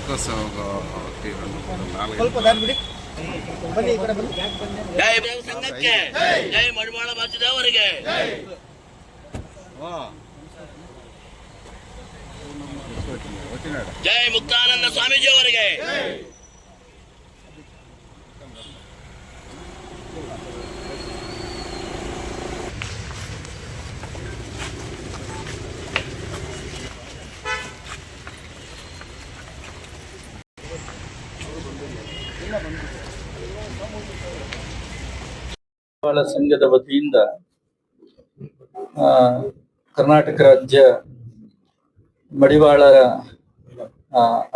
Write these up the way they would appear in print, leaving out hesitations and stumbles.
ಜೈ ಸಂಘಕ್ಕೆ, ಜೈ ಮಡಿವಾಳ ಮಾಚಿದೇವರಿಗೆ, ಜೈ ಮುಕ್ತಾನಂದ ಸ್ವಾಮೀಜಿಯವರಿಗೆ. ಮಡಿವಾಳ ಸಂಘದ ವತಿಯಿಂದ ಕರ್ನಾಟಕ ರಾಜ್ಯ ಮಡಿವಾಳರ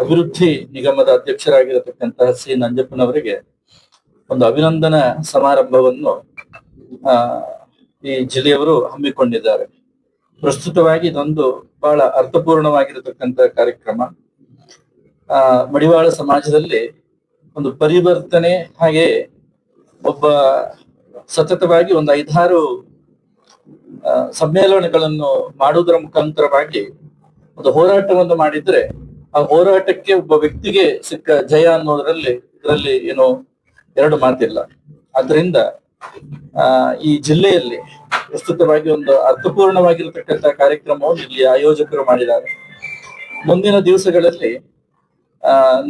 ಅಭಿವೃದ್ಧಿ ನಿಗಮದ ಅಧ್ಯಕ್ಷರಾಗಿರತಕ್ಕಂತಹ ಸಿ ನಂಜಪ್ಪನವರಿಗೆ ಒಂದು ಅಭಿನಂದನಾ ಸಮಾರಂಭವನ್ನು ಈ ಜಿಲ್ಲೆಯವರು ಹಮ್ಮಿಕೊಂಡಿದ್ದಾರೆ. ಪ್ರಸ್ತುತವಾಗಿ ಇದೊಂದು ಬಹಳ ಅರ್ಥಪೂರ್ಣವಾಗಿರತಕ್ಕಂತ ಕಾರ್ಯಕ್ರಮ. ಮಡಿವಾಳ ಸಮಾಜದಲ್ಲಿ ಒಂದು ಪರಿವರ್ತನೆ, ಹಾಗೆ ಒಬ್ಬ ಸತತವಾಗಿ ಒಂದು 5-6 ಸಮ್ಮೇಳನಗಳನ್ನು ಮಾಡುವುದರ ಮುಖಾಂತರವಾಗಿ ಒಂದು ಹೋರಾಟವನ್ನು ಮಾಡಿದ್ರೆ ಆ ಹೋರಾಟಕ್ಕೆ ಒಬ್ಬ ವ್ಯಕ್ತಿಗೆ ಸಿಕ್ಕ ಜಯ ಅನ್ನೋದ್ರಲ್ಲಿ ಇದರಲ್ಲಿ ಏನು ಎರಡು ಮಾತಿಲ್ಲ. ಆದ್ರಿಂದ ಈ ಜಿಲ್ಲೆಯಲ್ಲಿ ಪ್ರಸ್ತುತವಾಗಿ ಒಂದು ಅರ್ಥಪೂರ್ಣವಾಗಿರತಕ್ಕಂತ ಕಾರ್ಯಕ್ರಮವನ್ನು ಇಲ್ಲಿ ಆಯೋಜಕರು ಮಾಡಿದ್ದಾರೆ. ಮುಂದಿನ ದಿವಸಗಳಲ್ಲಿ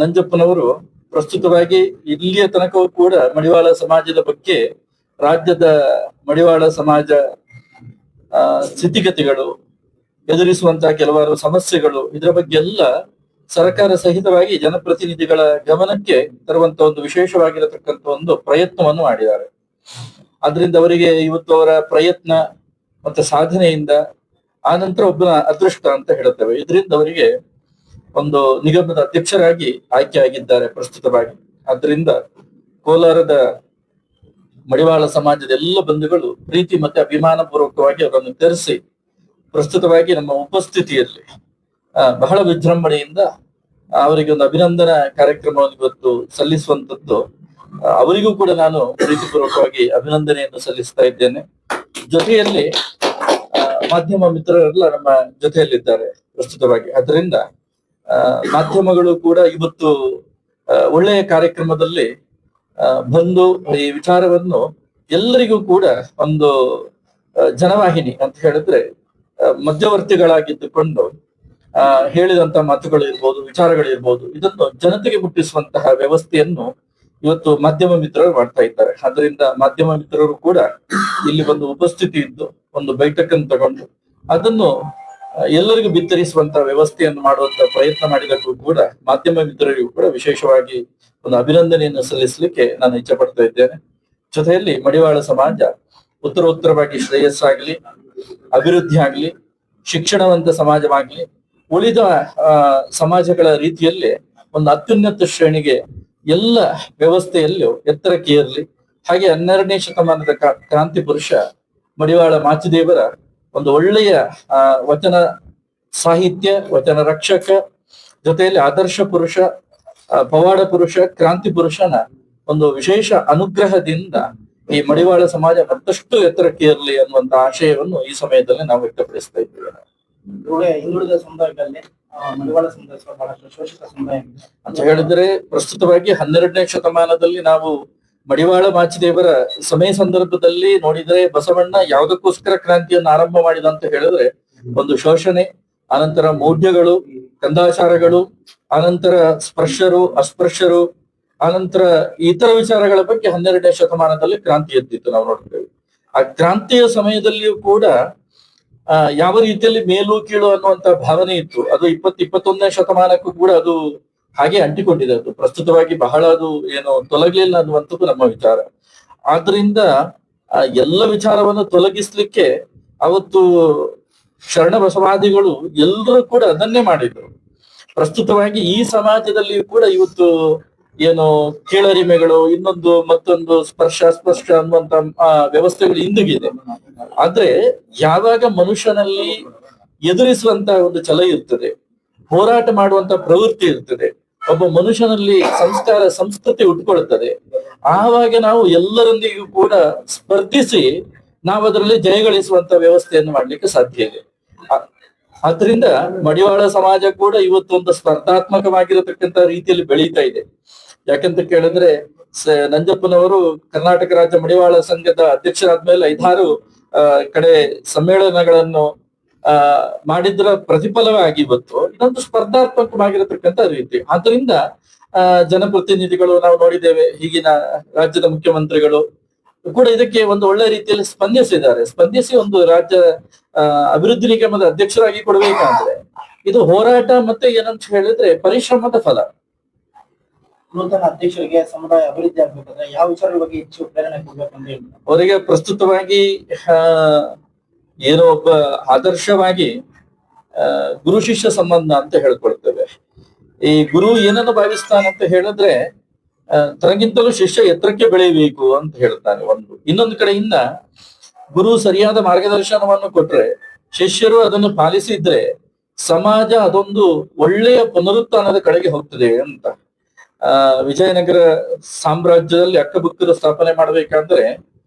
ನಂಜಪ್ಪನವರು ಪ್ರಸ್ತುತವಾಗಿ ಇಲ್ಲಿಯ ತನಕವೂ ಕೂಡ ಮಡಿವಾಳ ಸಮಾಜದ ಬಗ್ಗೆ, ರಾಜ್ಯದ ಮಡಿವಾಳ ಸಮಾಜ ಸ್ಥಿತಿಗತಿಗಳು, ಎದುರಿಸುವಂತಹ ಕೆಲವಾರು ಸಮಸ್ಯೆಗಳು, ಇದರ ಬಗ್ಗೆ ಎಲ್ಲ ಸರ್ಕಾರ ಸಹಿತವಾಗಿ ಜನಪ್ರತಿನಿಧಿಗಳ ಗಮನಕ್ಕೆ ತರುವಂತ ಒಂದು ವಿಶೇಷವಾಗಿರತಕ್ಕಂತ ಒಂದು ಪ್ರಯತ್ನವನ್ನು ಮಾಡಿದ್ದಾರೆ. ಆದ್ರಿಂದ ಅವರಿಗೆ ಇವತ್ತು ಅವರ ಪ್ರಯತ್ನ ಮತ್ತೆ ಸಾಧನೆಯಿಂದ ಆನಂತರ ಒಬ್ಬನ ಅದೃಷ್ಟ ಅಂತ ಹೇಳುತ್ತೇವೆ. ಇದರಿಂದ ಅವರಿಗೆ ಒಂದು ನಿಗಮದ ಅಧ್ಯಕ್ಷರಾಗಿ ಆಯ್ಕೆ ಆಗಿದ್ದಾರೆ ಪ್ರಸ್ತುತವಾಗಿ. ಆದ್ರಿಂದ ಕೋಲಾರದ ಮಡಿವಾಳ ಸಮಾಜದ ಎಲ್ಲ ಬಂಧುಗಳು ಪ್ರೀತಿ ಮತ್ತೆ ಅಭಿಮಾನ ಪೂರ್ವಕವಾಗಿ ಅವರನ್ನು ಕರೆಸಿ ಪ್ರಸ್ತುತವಾಗಿ ನಮ್ಮ ಉಪಸ್ಥಿತಿಯಲ್ಲಿ ಬಹಳ ವಿಜೃಂಭಣೆಯಿಂದ ಅವರಿಗೆ ಒಂದು ಅಭಿನಂದನಾ ಕಾರ್ಯಕ್ರಮವನ್ನು ಇವತ್ತು ಸಲ್ಲಿಸುವಂತದ್ದು. ಅವರಿಗೂ ಕೂಡ ನಾನು ಪ್ರೀತಿಪೂರ್ವಕವಾಗಿ ಅಭಿನಂದನೆಯನ್ನು ಸಲ್ಲಿಸ್ತಾ ಇದ್ದೇನೆ. ಜೊತೆಯಲ್ಲಿ ಮಾಧ್ಯಮ ಮಿತ್ರರೆಲ್ಲ ನಮ್ಮ ಜೊತೆಯಲ್ಲಿದ್ದಾರೆ ಪ್ರಸ್ತುತವಾಗಿ. ಅದರಿಂದ ಮಾಧ್ಯಮಗಳು ಕೂಡ ಇವತ್ತು ಒಳ್ಳೆಯ ಕಾರ್ಯಕ್ರಮದಲ್ಲಿ ಬಂದು ಈ ವಿಚಾರವನ್ನು ಎಲ್ಲರಿಗೂ ಕೂಡ ಒಂದು ಜನವಾಹಿನಿ ಅಂತ ಹೇಳಿದ್ರೆ ಮಧ್ಯವರ್ತಿಗಳಾಗಿದ್ದುಕೊಂಡು ಹೇಳಿದಂತ ಮಾತುಗಳು ಇರ್ಬೋದು, ವಿಚಾರಗಳಿರ್ಬೋದು, ಇದನ್ನು ಜನತೆಗೆ ಮುಟ್ಟಿಸುವಂತಹ ವ್ಯವಸ್ಥೆಯನ್ನು ಇವತ್ತು ಮಾಧ್ಯಮ ಮಿತ್ರರು ಮಾಡ್ತಾ ಇದ್ದಾರೆ. ಅದರಿಂದ ಮಾಧ್ಯಮ ಮಿತ್ರರು ಕೂಡ ಇಲ್ಲಿ ಒಂದು ಉಪಸ್ಥಿತಿ ಇದ್ದು ಒಂದು ಬೈಠಕನ್ನು ತಗೊಂಡು ಅದನ್ನು ಎಲ್ಲರಿಗೂ ಬಿತ್ತರಿಸುವಂತಹ ವ್ಯವಸ್ಥೆಯನ್ನು ಮಾಡುವಂತ ಪ್ರಯತ್ನ ಮಾಡಿದಕ್ಕೂ ಕೂಡ ಮಾಧ್ಯಮ ಮಿತ್ರರಿಗೂ ಕೂಡ ವಿಶೇಷವಾಗಿ ಒಂದು ಅಭಿನಂದನೆಯನ್ನು ಸಲ್ಲಿಸಲಿಕ್ಕೆ ನಾನು ಇಚ್ಛೆ ಪಡ್ತಾ ಇದ್ದೇನೆ. ಜೊತೆಯಲ್ಲಿ ಮಡಿವಾಳ ಸಮಾಜ ಉತ್ತರೋತ್ತರವಾಗಿ ಶ್ರೇಯಸ್ಸಾಗ್ಲಿ, ಅಭಿವೃದ್ಧಿ ಆಗ್ಲಿ, ಶಿಕ್ಷಣವಂತ ಸಮಾಜವಾಗ್ಲಿ, ಉಳಿದ ಸಮಾಜಗಳ ರೀತಿಯಲ್ಲಿ ಒಂದು ಅತ್ಯುನ್ನತ ಶ್ರೇಣಿಗೆ ಎಲ್ಲ ವ್ಯವಸ್ಥೆಯಲ್ಲೂ ಎತ್ತರಕ್ಕೆ ಏರಲಿ. ಹಾಗೆ 12ನೇ ಶತಮಾನದ ಕ್ರಾಂತಿ ಪುರುಷ ಮಡಿವಾಳ ಮಾಚಿದೇವರ ಒಂದು ಒಳ್ಳೆಯ ವಚನ ಸಾಹಿತ್ಯ, ವಚನ ರಕ್ಷಕ, ಜೊತೆಯಲ್ಲಿ ಆದರ್ಶ ಪುರುಷ, ಪವಾಡ ಪುರುಷ, ಕ್ರಾಂತಿ ಪುರುಷನ ಒಂದು ವಿಶೇಷ ಅನುಗ್ರಹದಿಂದ ಈ ಮಡಿವಾಳ ಸಮಾಜ ಮತ್ತಷ್ಟು ಎತ್ತರಕ್ಕೆ ಇರಲಿ ಅನ್ನುವಂತ ಆಶಯವನ್ನು ಈ ಸಮಯದಲ್ಲಿ ನಾವು ವ್ಯಕ್ತಪಡಿಸ್ತಾ ಇದ್ದೇವೆ. ಹಿಂದುಳಿದ ಸಮುದಾಯಗಳಲ್ಲಿ ಮಡಿವಾಳ ಸಮುದಾಯ ಬಹಳಷ್ಟು ಶೋಷಿತ ಸಮುದಾಯ ಅಂತ ಹೇಳಿದ್ರೆ ಪ್ರಸ್ತುತವಾಗಿ 12ನೇ ಶತಮಾನದಲ್ಲಿ ನಾವು ಮಡಿವಾಳ ಮಾಚಿದೇವರ ಸಮಯ ಸಂದರ್ಭದಲ್ಲಿ ನೋಡಿದ್ರೆ ಬಸವಣ್ಣ ಯಾವುದಕ್ಕೋಸ್ಕರ ಕ್ರಾಂತಿಯನ್ನು ಆರಂಭ ಮಾಡಿದ ಅಂತ ಹೇಳಿದ್ರೆ ಒಂದು ಶೋಷಣೆ, ಅನಂತರ ಮೌಢ್ಯಗಳು, ಕಂದಾಚಾರಗಳು, ಅನಂತರ ಸ್ಪರ್ಶರು, ಅಸ್ಪೃಶ್ಯರು, ಅನಂತರ ಇತರ ವಿಚಾರಗಳ ಬಗ್ಗೆ 12ನೇ ಶತಮಾನದಲ್ಲಿ ಕ್ರಾಂತಿ ಎದ್ದಿತ್ತು ನಾವು ನೋಡ್ತೇವೆ. ಆ ಕ್ರಾಂತಿಯ ಸಮಯದಲ್ಲಿಯೂ ಕೂಡ ಯಾವ ರೀತಿಯಲ್ಲಿ ಮೇಲು ಕೀಳು ಅನ್ನುವಂತ ಭಾವನೆ ಇತ್ತು. ಅದು 21ನೇ ಶತಮಾನಕ್ಕೂ ಕೂಡ ಅದು ಹಾಗೆ ಅಂಟಿಕೊಂಡಿದೆ. ಅದು ಪ್ರಸ್ತುತವಾಗಿ ಬಹಳ ಅದು ಏನು ತೊಲಗಲಿಲ್ಲ ಅನ್ನುವಂಥದ್ದು ನಮ್ಮ ವಿಚಾರ. ಆದ್ರಿಂದ ಎಲ್ಲ ವಿಚಾರವನ್ನು ತೊಲಗಿಸ್ಲಿಕ್ಕೆ ಅವತ್ತು ಶರಣ ಬಸವಾದಿಗಳು ಎಲ್ಲರೂ ಕೂಡ ಅದನ್ನೇ ಮಾಡಿದ್ರು. ಪ್ರಸ್ತುತವಾಗಿ ಈ ಸಮಾಜದಲ್ಲಿಯೂ ಕೂಡ ಇವತ್ತು ಏನು ಕೀಳರಿಮೆಗಳು, ಇನ್ನೊಂದು ಮತ್ತೊಂದು ಸ್ಪರ್ಶ ಅಸ್ಪರ್ಶ ಅನ್ನುವಂತ ವ್ಯವಸ್ಥೆಗಳು ಇಂದಿಗಿದೆ. ಆದ್ರೆ ಯಾವಾಗ ಮನುಷ್ಯನಲ್ಲಿ ಎದುರಿಸುವಂತ ಒಂದು ಛಲ ಇರ್ತದೆ, ಹೋರಾಟ ಮಾಡುವಂತ ಪ್ರವೃತ್ತಿ ಇರ್ತದೆ, ಒಬ್ಬ ಮನುಷ್ಯನಲ್ಲಿ ಸಂಸ್ಕಾರ ಸಂಸ್ಕೃತಿ ಉಟ್ಕೊಳ್ತದೆ, ಆವಾಗ ನಾವು ಎಲ್ಲರೊಂದಿಗೂ ಕೂಡ ಸ್ಪರ್ಧಿಸಿ ನಾವು ಅದರಲ್ಲಿ ಜಯಗಳಿಸುವಂತ ವ್ಯವಸ್ಥೆಯನ್ನು ಮಾಡ್ಲಿಕ್ಕೆ ಸಾಧ್ಯ ಇದೆ. ಆದ್ರಿಂದ ಮಡಿವಾಳ ಸಮಾಜ ಕೂಡ ಇವತ್ತು ಒಂದು ಸ್ಪರ್ಧಾತ್ಮಕವಾಗಿರತಕ್ಕಂತ ರೀತಿಯಲ್ಲಿ ಬೆಳೀತಾ ಇದೆ. ಯಾಕಂತ ಕೇಳಿದ್ರೆ ನಂಜಪ್ಪನವರು ಕರ್ನಾಟಕ ರಾಜ್ಯ ಮಡಿವಾಳ ಸಂಘದ ಅಧ್ಯಕ್ಷರಾದ್ಮೇಲೆ 5-6 ಕಡೆ ಸಮ್ಮೇಳನಗಳನ್ನು ಮಾಡಿದ್ರ ಪ್ರತಿಫಲವಾಗಿ ಇವತ್ತು ಇದೊಂದು ಸ್ಪರ್ಧಾತ್ಮಕವಾಗಿರತಕ್ಕಂತ ರೀತಿ. ಆದ್ರಿಂದ ಜನಪ್ರತಿನಿಧಿಗಳು ನಾವು ನೋಡಿದ್ದೇವೆ, ಈಗಿನ ರಾಜ್ಯದ ಮುಖ್ಯಮಂತ್ರಿಗಳು ಕೂಡ ಇದಕ್ಕೆ ಒಂದು ಒಳ್ಳೆ ರೀತಿಯಲ್ಲಿ ಸ್ಪಂದಿಸಿ ಒಂದು ರಾಜ್ಯ ಅಭಿವೃದ್ಧಿ ನಿಗಮದ ಅಧ್ಯಕ್ಷರಾಗಿ ಕೊಡಬೇಕಂದ್ರೆ ಇದು ಹೋರಾಟ ಮತ್ತೆ ಏನಂತ ಹೇಳಿದ್ರೆ ಪರಿಶ್ರಮದ ಫಲ. ನೂತನ ಅಧ್ಯಕ್ಷರಿಗೆ ಸಮುದಾಯ ಅಭಿವೃದ್ಧಿ ಆಗ್ಬೇಕಾದ್ರೆ ಯಾವ ವಿಚಾರದ ಬಗ್ಗೆ ಹೆಚ್ಚು ಪ್ರೇರಣೆ ಕೊಡ್ಬೇಕಂತ ಹೇಳಿ ಅವರಿಗೆ ಪ್ರಸ್ತುತವಾಗಿ ಏನೋ ಒಬ್ಬ ಆದರ್ಶವಾಗಿ ಗುರು ಶಿಷ್ಯ ಸಂಬಂಧ ಅಂತ ಹೇಳ್ಕೊಳ್ತೇವೆ. ಈ ಗುರು ಏನನ್ನು ಭಾವಿಸ್ತಾನಂತ ಹೇಳಿದ್ರೆ ತನಗಿಂತಲೂ ಶಿಷ್ಯ ಎತ್ತರಕ್ಕೆ ಬೆಳೆಯಬೇಕು ಅಂತ ಹೇಳ್ತಾನೆ. ಇನ್ನೊಂದು ಕಡೆಯಿಂದ ಗುರು ಸರಿಯಾದ ಮಾರ್ಗದರ್ಶನವನ್ನು ಕೊಟ್ರೆ ಶಿಷ್ಯರು ಅದನ್ನು ಪಾಲಿಸಿದ್ರೆ ಸಮಾಜ ಅದೊಂದು ಒಳ್ಳೆಯ ಪುನರುತ್ಥಾನದ ಕಡೆಗೆ ಹೋಗ್ತದೆ ಅಂತ. ವಿಜಯನಗರ ಸಾಮ್ರಾಜ್ಯದಲ್ಲಿ ಅಕ್ಕಬುಕ್ಕರು ಸ್ಥಾಪನೆ ಮಾಡ್ಬೇಕಾದ್ರೆ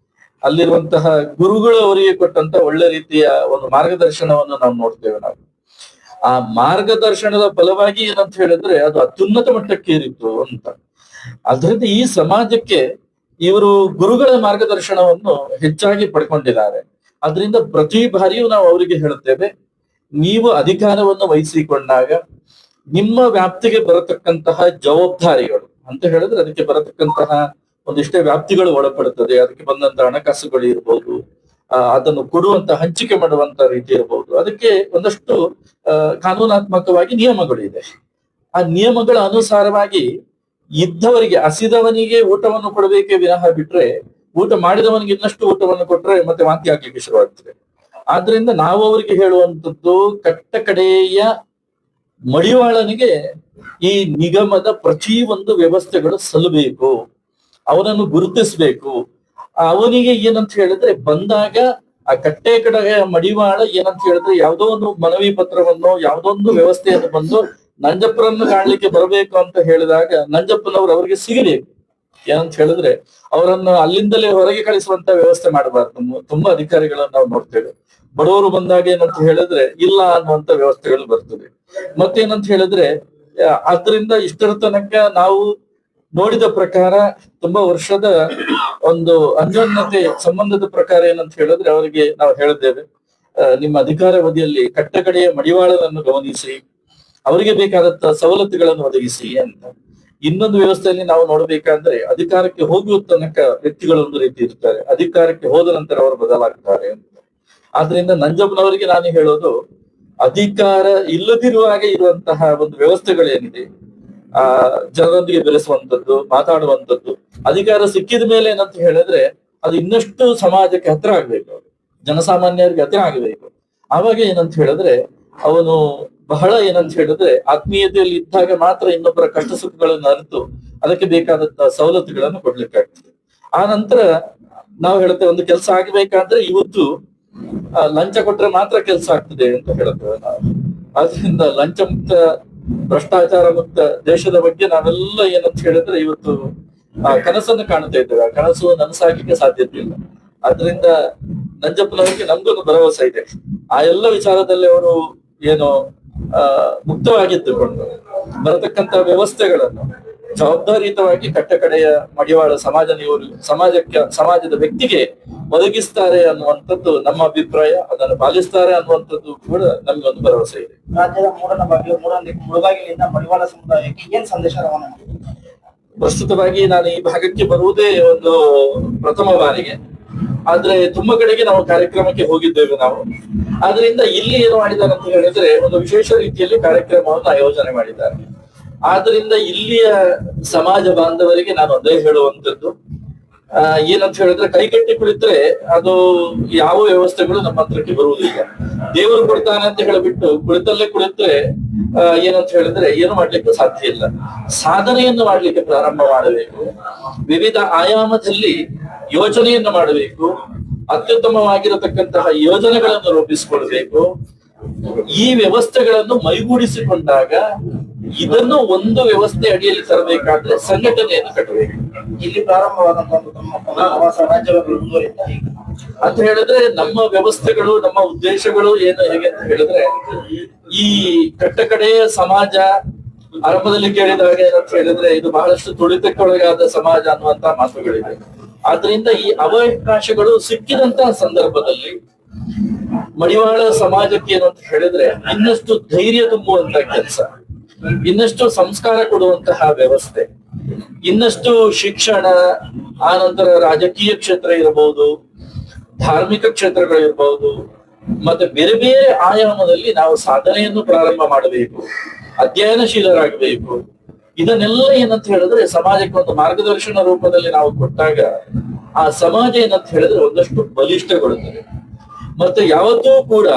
ಅಲ್ಲಿರುವಂತಹ ಗುರುಗಳು ಅವರಿಗೆ ಕೊಟ್ಟಂತ ಒಳ್ಳೆ ರೀತಿಯ ಒಂದು ಮಾರ್ಗದರ್ಶನವನ್ನು ನಾವು ನೋಡ್ತೇವೆ. ನಾವು ಆ ಮಾರ್ಗದರ್ಶನದ ಫಲವಾಗಿ ಏನಂತ ಹೇಳಿದ್ರೆ ಅದು ಅತ್ಯುನ್ನತ ಮಟ್ಟಕ್ಕೆ ಏರಿತ್ತು ಅಂತ. ಅದರಿಂದ ಈ ಸಮಾಜಕ್ಕೆ ಇವರು ಗುರುಗಳ ಮಾರ್ಗದರ್ಶನವನ್ನು ಹೆಚ್ಚಾಗಿ ಪಡ್ಕೊಂಡಿದ್ದಾರೆ. ಅದರಿಂದ ಪ್ರತಿ ಬಾರಿಯೂ ನಾವು ಅವರಿಗೆ ಹೇಳುತ್ತೇವೆ, ನೀವು ಅಧಿಕಾರವನ್ನು ವಹಿಸಿಕೊಂಡಾಗ ನಿಮ್ಮ ವ್ಯಾಪ್ತಿಗೆ ಬರತಕ್ಕಂತಹ ಜವಾಬ್ದಾರಿಗಳು ಅಂತ ಹೇಳಿದ್ರೆ ಅದಕ್ಕೆ ಬರತಕ್ಕಂತಹ ಒಂದಿಷ್ಟೇ ವ್ಯಾಪ್ತಿಗಳು ಒಳಪಡುತ್ತದೆ. ಅದಕ್ಕೆ ಬಂದಂತ ಹಣಕಾಸುಗಳು ಇರ್ಬೋದು, ಅದನ್ನು ಕೊಡುವಂತ ಹಂಚಿಕೆ ಮಾಡುವಂತ ರೀತಿ ಇರಬಹುದು. ಅದಕ್ಕೆ ಒಂದಷ್ಟು ಕಾನೂನಾತ್ಮಕವಾಗಿ ನಿಯಮಗಳು ಇದೆ. ಆ ಆನಿಯಮಗಳ ಅನುಸಾರವಾಗಿ ಇದ್ದವರಿಗೆ ಹಸಿದವನಿಗೆ ಊಟವನ್ನು ಕೊಡಬೇಕೇ ವಿನಃ ಬಿಟ್ರೆ ಊಟ ಮಾಡಿದವನಿಗೆ ಇನ್ನಷ್ಟು ಊಟವನ್ನು ಕೊಟ್ರೆ ಮತ್ತೆ ವಾಂತಿ ಆಗ್ಲಿಕ್ಕೆ ಶುರುವಾಗ್ತದೆ. ಆದ್ರಿಂದ ನಾವು ಅವರಿಗೆ ಹೇಳುವಂಥದ್ದು ಕಟ್ಟ ಕಡೆಯ ಮಡಿವಾಳನಿಗೆ ಈ ನಿಗಮದ ಪ್ರತಿ ಒಂದು ವ್ಯವಸ್ಥೆಗಳು ಸಲ್ಲಬೇಕು, ಅವನನ್ನು ಗುರುತಿಸ್ಬೇಕು. ಅವನಿಗೆ ಏನಂತ ಹೇಳಿದ್ರೆ ಬಂದಾಗ ಆ ಕಟ್ಟೆ ಕಡೆಯ ಮಡಿವಾಳ ಏನಂತ ಹೇಳಿದ್ರೆ ಯಾವುದೋ ಒಂದು ಮನವಿ ಪತ್ರವನ್ನು ಯಾವುದೋ ಒಂದು ವ್ಯವಸ್ಥೆಯನ್ನು ಬಂದು ನಂಜಪ್ಪರನ್ನು ಕಾಣ್ಲಿಕ್ಕೆ ಬರಬೇಕು ಅಂತ ಹೇಳಿದಾಗ ನಂಜಪ್ಪನವರು ಅವರಿಗೆ ಸಿಗಬೇಕು. ಏನಂತ ಹೇಳಿದ್ರೆ ಅವರನ್ನು ಅಲ್ಲಿಂದಲೇ ಹೊರಗೆ ಕಳಿಸುವಂತ ವ್ಯವಸ್ಥೆ ಮಾಡಬಾರ್ದು. ತುಂಬಾ ಅಧಿಕಾರಿಗಳನ್ನು ನಾವು ನೋಡ್ತೇವೆ. ಬಡವರು ಬಂದಾಗ ಏನಂತ ಹೇಳಿದ್ರೆ ಇಲ್ಲ ಅನ್ನುವಂತ ವ್ಯವಸ್ಥೆಗಳು ಬರ್ತದೆ. ಮತ್ತೇನಂತ ಹೇಳಿದ್ರೆ ಆದ್ರಿಂದ ಇಷ್ಟರ ತನಕ ನಾವು ನೋಡಿದ ಪ್ರಕಾರ ತುಂಬಾ ವರ್ಷದ ಒಂದು ಅನ್ಯೋನ್ಯತೆ ಸಂಬಂಧದ ಪ್ರಕಾರ ಏನಂತ ಹೇಳಿದ್ರೆ ಅವರಿಗೆ ನಾವು ಹೇಳಿದ್ದೇವೆ, ನಿಮ್ಮ ಅಧಿಕಾರಾವಧಿಯಲ್ಲಿ ಕಟ್ಟಕಡೆಯ ಮಡಿವಾಳನನ್ನು ಗಮನಿಸಿ, ಅವರಿಗೆ ಬೇಕಾದಂತ ಸವಲತ್ತುಗಳನ್ನು ಒದಗಿಸಿ ಅಂತ. ಇನ್ನೊಂದು ವ್ಯವಸ್ಥೆಯಲ್ಲಿ ನಾವು ನೋಡ್ಬೇಕಾದ್ರೆ ಅಧಿಕಾರಕ್ಕೆ ಹೋಗುವ ತನಕ ವ್ಯಕ್ತಿಗಳು ಒಂದು ರೀತಿ ಇರ್ತಾರೆ, ಅಧಿಕಾರಕ್ಕೆ ಹೋದ ನಂತರ ಅವರು ಬದಲಾಗ್ತಾರೆ ಅಂತ. ಆದ್ರಿಂದ ನಂಜಪ್ಪನವರಿಗೆ ನಾನು ಹೇಳೋದು, ಅಧಿಕಾರ ಇಲ್ಲದಿರುವಾಗ ಇರುವಂತಹ ಒಂದು ವ್ಯವಸ್ಥೆಗಳೇನಿದೆ, ಜನರೊಂದಿಗೆ ಬೆರೆಸುವಂಥದ್ದು, ಮಾತಾಡುವಂಥದ್ದು, ಅಧಿಕಾರ ಸಿಕ್ಕಿದ ಮೇಲೆ ಏನಂತ ಹೇಳಿದ್ರೆ ಅದು ಇನ್ನಷ್ಟು ಸಮಾಜಕ್ಕೆ ಹತ್ರ ಆಗ್ಬೇಕು, ಜನಸಾಮಾನ್ಯರಿಗೆ ಹತ್ರ ಆಗಬೇಕು. ಆವಾಗ ಏನಂತ ಹೇಳಿದ್ರೆ ಅವನು ಬಹಳ ಏನಂತ ಹೇಳಿದ್ರೆ ಆತ್ಮೀಯತೆಯಲ್ಲಿ ಇದ್ದಾಗ ಮಾತ್ರ ಇನ್ನೊಬ್ಬರ ಕಷ್ಟ ಸುಖಗಳನ್ನು ಅರಿತು ಅದಕ್ಕೆ ಬೇಕಾದಂತ ಸವಲತ್ತುಗಳನ್ನು ಕೊಡ್ಲಿಕ್ಕಾಗ್ತದೆ. ಆ ನಂತರ ನಾವು ಹೇಳ್ತೇವೆ, ಒಂದು ಕೆಲಸ ಆಗ್ಬೇಕಾದ್ರೆ ಇವತ್ತು ಲಂಚ ಕೊಟ್ರೆ ಮಾತ್ರ ಕೆಲಸ ಆಗ್ತದೆ ಅಂತ ಹೇಳ್ತೇವೆ ನಾವು. ಆದ್ರಿಂದ ಲಂಚ ಮುಕ್ತ ಭ್ರಷ್ಟಾಚಾರ ಮುಕ್ತ ದೇಶದ ಬಗ್ಗೆ ನಾವೆಲ್ಲ ಏನಂತ ಹೇಳಿದ್ರೆ ಇವತ್ತು ಕನಸನ್ನು ಕಾಣ್ತಾ ಇದ್ದೇವೆ. ಆ ಕನಸು ನನಸಾಗಲಿಕ್ಕೆ ಸಾಧ್ಯತೆ ಇಲ್ಲ. ಆದ್ರಿಂದ ನಂಜಪ್ಪನವರಿಗೆ ನಮ್ಗೊಂದು ಭರವಸೆ ಇದೆ. ಆ ಎಲ್ಲ ವಿಚಾರದಲ್ಲಿ ಅವರು ಏನು ಮುಕ್ತವಾಗಿದ್ದುಕೊಂಡು ಬರತಕ್ಕಂತ ವ್ಯವಸ್ಥೆಗಳನ್ನು ಜವಾಬ್ದಾರಿಯುತವಾಗಿ ಕಟ್ಟ ಕಡೆಯ ಮಡಿವಾಳ ಸಮಾಜದ ವ್ಯಕ್ತಿಗೆ ಒದಗಿಸ್ತಾರೆ ಅನ್ನುವಂಥದ್ದು ನಮ್ಮ ಅಭಿಪ್ರಾಯ. ಅದನ್ನು ಪಾಲಿಸ್ತಾರೆ ಅನ್ನುವಂಥದ್ದು ಕೂಡ ನಮಗೊಂದು ಭರವಸೆ ಇದೆ. ರಾಜ್ಯದ ಮುಳಬಾಗಿಲಿಂದ ಮಡಿವಾಳ ಸಮುದಾಯಕ್ಕೆ ಏನ್ ಸಂದೇಶ ರವಾನೆ ಮಾಡಿದೆ? ಪ್ರಸ್ತುತವಾಗಿ ನಾನು ಈ ಭಾಗಕ್ಕೆ ಬರುವುದೇ ಒಂದು ಪ್ರಥಮ ಬಾರಿಗೆ. ಆದ್ರೆ ತುಂಬಾ ಕಡೆಗೆ ನಾವು ಕಾರ್ಯಕ್ರಮಕ್ಕೆ ಹೋಗಿದ್ದೇವೆ ನಾವು. ಆದ್ರಿಂದ ಇಲ್ಲಿ ಏನು ಮಾಡಿದ್ದಾರೆ ಅಂತ ಹೇಳಿದ್ರೆ ಒಂದು ವಿಶೇಷ ರೀತಿಯಲ್ಲಿ ಕಾರ್ಯಕ್ರಮವನ್ನು ಆಯೋಜನೆ ಮಾಡಿದ್ದಾರೆ. ಆದ್ರಿಂದ ಇಲ್ಲಿಯ ಸಮಾಜ ಬಾಂಧವರಿಗೆ ನಾನು ಅದೇ ಹೇಳುವಂಥದ್ದು, ಏನಂತ ಹೇಳಿದ್ರೆ ಕೈಕಟ್ಟಿ ಕುಳಿತರೆ ಅದು ಯಾವ ವ್ಯವಸ್ಥೆಗಳು ನಮ್ಮ ಹತ್ರಕ್ಕೆ ಬರುವುದಿಲ್ಲ. ದೇವರು ಕೊಡ್ತಾನೆ ಅಂತ ಹೇಳಿಬಿಟ್ಟು ಕುಳಿತಲ್ಲೇ ಕುಳಿತರೆ ಏನಂತ ಹೇಳಿದ್ರೆ ಏನು ಮಾಡ್ಲಿಕ್ಕೆ ಸಾಧ್ಯ ಇಲ್ಲ. ಸಾಧನೆಯನ್ನು ಮಾಡ್ಲಿಕ್ಕೆ ಪ್ರಾರಂಭ ಮಾಡಬೇಕು, ವಿವಿಧ ಆಯಾಮದಲ್ಲಿ ಯೋಜನೆಯನ್ನು ಮಾಡಬೇಕು, ಅತ್ಯುತ್ತಮವಾಗಿರತಕ್ಕಂತಹ ಯೋಜನೆಗಳನ್ನು ರೂಪಿಸಿಕೊಳ್ಬೇಕು. ಈ ವ್ಯವಸ್ಥೆಗಳನ್ನು ಮೈಗೂಡಿಸಿಕೊಂಡಾಗ ಇದನ್ನು ಒಂದು ವ್ಯವಸ್ಥೆ ಅಡಿಯಲ್ಲಿ ತರಬೇಕಾದ್ರೆ ಸಂಘಟನೆಯನ್ನು ಕಟ್ಟಬೇಕು. ಇಲ್ಲಿ ಪ್ರಾರಂಭವಾದಂತಹ ತಮ್ಮ ಪ್ರವಾಸ ರಾಜ್ಯವಾಗಿ ಮುಂದುವರಿತಾ ಅಂತ ಹೇಳಿದ್ರೆ ನಮ್ಮ ವ್ಯವಸ್ಥೆಗಳು, ನಮ್ಮ ಉದ್ದೇಶಗಳು ಏನು ಹೇಗೆ ಅಂತ ಹೇಳಿದ್ರೆ, ಈ ಕಟ್ಟಕಡೆಯ ಸಮಾಜ ಆರಂಭದಲ್ಲಿ ಕೇಳಿದಾಗ ಏನಂತ ಹೇಳಿದ್ರೆ ಇದು ಬಹಳಷ್ಟು ತುಳಿತಕ್ಕೊಳಗಾದ ಸಮಾಜ ಅನ್ನುವಂತ ಮಾತುಗಳಿವೆ. ಆದ್ರಿಂದ ಈ ಅವಕಾಶಗಳು ಸಿಕ್ಕಿದಂತಹ ಸಂದರ್ಭದಲ್ಲಿ ಮಡಿವಾಳ ಸಮಾಜಕ್ಕೆ ಏನು ಅಂತ ಹೇಳಿದ್ರೆ ಇನ್ನಷ್ಟು ಧೈರ್ಯ ತುಂಬುವಂತ ಕೆಲಸ, ಇನ್ನಷ್ಟು ಸಂಸ್ಕಾರ ಕೊಡುವಂತಹ ವ್ಯವಸ್ಥೆ, ಇನ್ನಷ್ಟು ಶಿಕ್ಷಣ, ಆನಂತರ ರಾಜಕೀಯ ಕ್ಷೇತ್ರ ಇರಬಹುದು, ಧಾರ್ಮಿಕ ಕ್ಷೇತ್ರಗಳಿರ್ಬಹುದು, ಮತ್ತೆ ಬೇರೆ ಬೇರೆ ಆಯಾಮದಲ್ಲಿ ನಾವು ಸಾಧನೆಯನ್ನು ಪ್ರಾರಂಭ ಮಾಡಬೇಕು, ಅಧ್ಯಯನಶೀಲರಾಗಬೇಕು. ಇದನ್ನೆಲ್ಲ ಏನಂತ ಹೇಳಿದ್ರೆ ಸಮಾಜಕ್ಕೆ ಒಂದು ಮಾರ್ಗದರ್ಶನ ರೂಪದಲ್ಲಿ ನಾವು ಕೊಟ್ಟಾಗ ಆ ಸಮಾಜ ಏನಂತ ಹೇಳಿದ್ರೆ ಒಂದಷ್ಟು ಬಲಿಷ್ಠಗೊಳ್ಳುತ್ತದೆ. ಮತ್ತೆ ಯಾವತ್ತೂ ಕೂಡ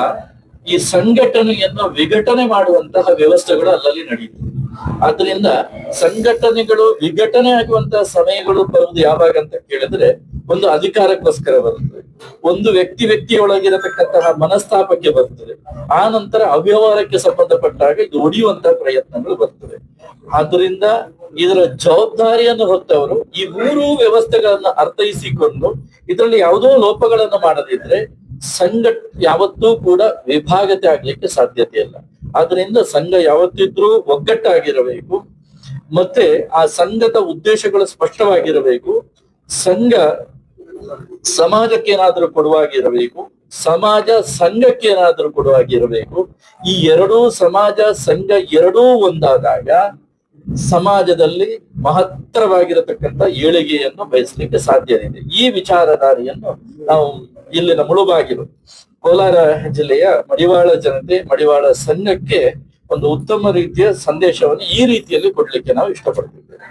ಈ ಸಂಘಟನೆಯನ್ನು ವಿಘಟನೆ ಮಾಡುವಂತಹ ವ್ಯವಸ್ಥೆಗಳು ಅಲ್ಲಲ್ಲಿ ನಡೆಯುತ್ತವೆ. ಆದ್ರಿಂದ ಸಂಘಟನೆಗಳು ವಿಘಟನೆ ಆಗುವಂತಹ ಸಮಯಗಳು ಬರುವುದು ಯಾವಾಗ ಅಂತ ಕೇಳಿದ್ರೆ ಒಂದು ಅಧಿಕಾರಕ್ಕೋಸ್ಕರ ಬರುತ್ತದೆ, ಒಂದು ವ್ಯಕ್ತಿಯೊಳಗಿರತಕ್ಕಂತಹ ಮನಸ್ತಾಪಕ್ಕೆ ಬರ್ತದೆ, ಆ ನಂತರ ಅವ್ಯವಹಾರಕ್ಕೆ ಸಂಬಂಧಪಟ್ಟಾಗ ಇದು ಒಡೆಯುವಂತಹ ಪ್ರಯತ್ನಗಳು ಬರ್ತದೆ. ಆದ್ರಿಂದ ಇದರ ಜವಾಬ್ದಾರಿಯನ್ನು ಹೊತ್ತವರು ಈ ಮೂರು ವ್ಯವಸ್ಥೆಗಳನ್ನ ಅರ್ಥೈಸಿಕೊಂಡು ಇದರಲ್ಲಿ ಯಾವುದೋ ಲೋಪಗಳನ್ನು ಮಾಡದಿದ್ರೆ ಯಾವತ್ತೂ ಕೂಡ ವಿಭಾಗತೆ ಆಗ್ಲಿಕ್ಕೆ ಸಾಧ್ಯತೆ ಇಲ್ಲ. ಆದ್ರಿಂದ ಸಂಘ ಯಾವತ್ತಿದ್ರೂ ಒಗ್ಗಟ್ಟಾಗಿರಬೇಕು, ಮತ್ತೆ ಆ ಸಂಘದ ಉದ್ದೇಶಗಳು ಸ್ಪಷ್ಟವಾಗಿರಬೇಕು. ಸಂಘ ಸಮಾಜಕ್ಕೆ ಏನಾದ್ರೂ ಕೊಡುವಾಗಿರಬೇಕು, ಸಮಾಜ ಸಂಘಕ್ಕೆ ಏನಾದ್ರೂ ಕೊಡುವಾಗಿರಬೇಕು. ಈ ಎರಡೂ ಸಮಾಜ ಸಂಘ ಎರಡೂ ಒಂದಾದಾಗ ಸಮಾಜದಲ್ಲಿ ಮಹತ್ತರವಾಗಿರತಕ್ಕಂಥ ಏಳಿಗೆಯನ್ನು ಬಯಸಲಿಕ್ಕೆ ಸಾಧ್ಯ ಇದೆ. ಈ ವಿಚಾರಧಾರೆಯನ್ನು ನಾವು ಇಲ್ಲಿನ ಮುಳುಬಾಗಿಲು ಕೋಲಾರ ಜಿಲ್ಲೆಯ ಮಡಿವಾಳ ಜನತೆ, ಮಡಿವಾಳ ಸಂಘಕ್ಕೆ ಒಂದು ಉತ್ತಮ ರೀತಿಯ ಸಂದೇಶವನ್ನು ಈ ರೀತಿಯಲ್ಲಿ ಕೊಡ್ಲಿಕ್ಕೆ ನಾವು ಇಷ್ಟಪಡ್ತಿದ್ದೇವೆ.